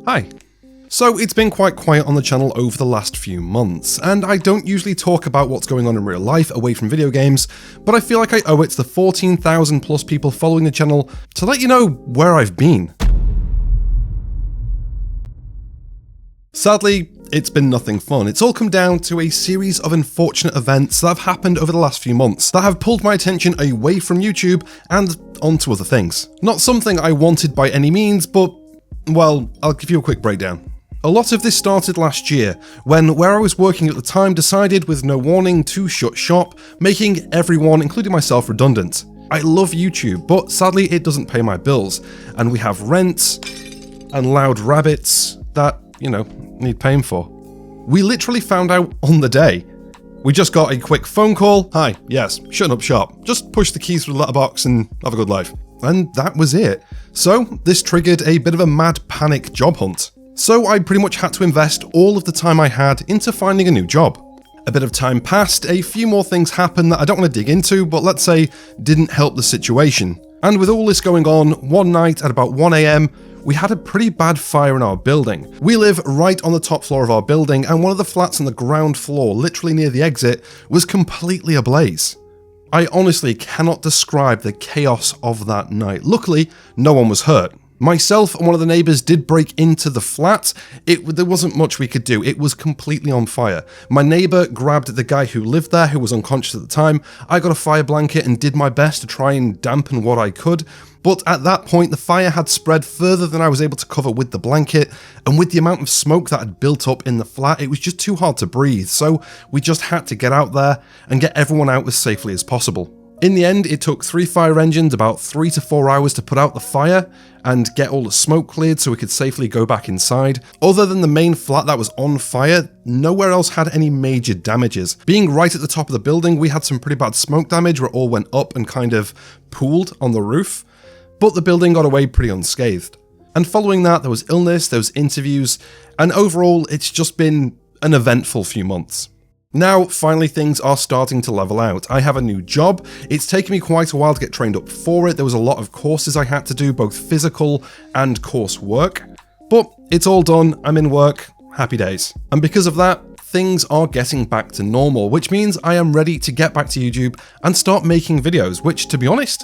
Hi. So it's been quite quiet on the channel over the last few months, and I don't usually talk about what's going on in real life away from video games, but I feel like I owe it to the 14,000 plus people following the channel to let you know where I've been. Sadly, it's been nothing fun. It's all come down to a series of unfortunate events that have happened over the last few months that have pulled my attention away from YouTube and onto other things. Not something I wanted by any means, but, well, I'll give you a quick breakdown. A lot of this started last year, when where I was working at the time decided with no warning to shut shop, making everyone, including myself, redundant. I love YouTube, but sadly it doesn't pay my bills, and we have rent and loud rabbits that, need paying for. We literally found out on the day. We just got a quick phone call. Hi, yes, shutting up shop. Just push the keys through the letterbox and have a good life. And that was it. So this triggered a bit of a mad panic job hunt. So I pretty much had to invest all of the time I had into finding a new job. A bit of time passed, a few more things happened that I don't want to dig into, but let's say didn't help the situation. And with all this going on, one night at about 1 AM, we had a pretty bad fire in our building. We live right on the top floor of our building, and one of the flats on the ground floor, literally near the exit, was completely ablaze. I honestly cannot describe the chaos of that night. Luckily, no one was hurt. Myself and one of the neighbours did break into the flat. There wasn't much we could do. It was completely on fire. My neighbour grabbed the guy who lived there, who was unconscious at the time. I got a fire blanket and did my best to try and dampen what I could. But at that point, the fire had spread further than I was able to cover with the blanket, and with the amount of smoke that had built up in the flat, it was just too hard to breathe, so we just had to get out there and get everyone out as safely as possible. In the end, it took 3 fire engines about 3 to 4 hours to put out the fire and get all the smoke cleared so we could safely go back inside. Other than the main flat that was on fire, nowhere else had any major damages. Being right at the top of the building, we had some pretty bad smoke damage where it all went up and kind of pooled on the roof, but the building got away pretty unscathed. And following that, there was illness, there was interviews, and overall, it's just been an eventful few months. Now, finally, things are starting to level out. I have a new job. It's taken me quite a while to get trained up for it. There was a lot of courses I had to do, both physical and course work. But it's all done. I'm in work. Happy days. And because of that, things are getting back to normal, which means I am ready to get back to YouTube and start making videos, which, to be honest,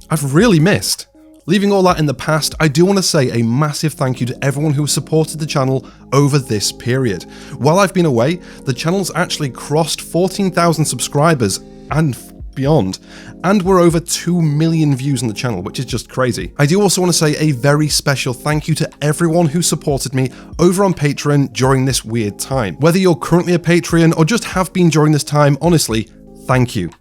I've really missed. Leaving all that in the past, I do want to say a massive thank you to everyone who has supported the channel over this period. While I've been away, the channel's actually crossed 14,000 subscribers and beyond, and we're over 2 million views on the channel, which is just crazy. I do also want to say a very special thank you to everyone who supported me over on Patreon during this weird time. Whether you're currently a Patreon or just have been during this time, honestly, thank you.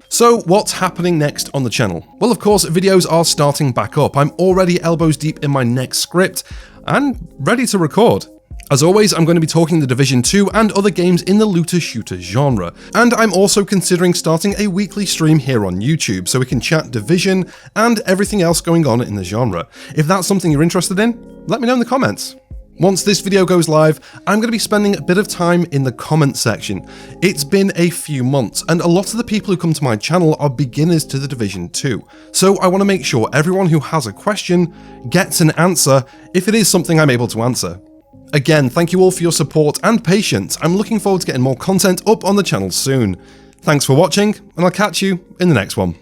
So what's happening next on the channel? Well, of course, videos are starting back up. I'm already elbows deep in my next script and ready to record. As always, I'm going to be talking The Division 2 and other games in the looter-shooter genre. And I'm also considering starting a weekly stream here on YouTube so we can chat Division and everything else going on in the genre. If that's something you're interested in, let me know in the comments. Once this video goes live, I'm going to be spending a bit of time in the comment section. It's been a few months, and a lot of the people who come to my channel are beginners to The Division 2, so I want to make sure everyone who has a question gets an answer if it is something I'm able to answer. Again, thank you all for your support and patience. I'm looking forward to getting more content up on the channel soon. Thanks for watching, and I'll catch you in the next one.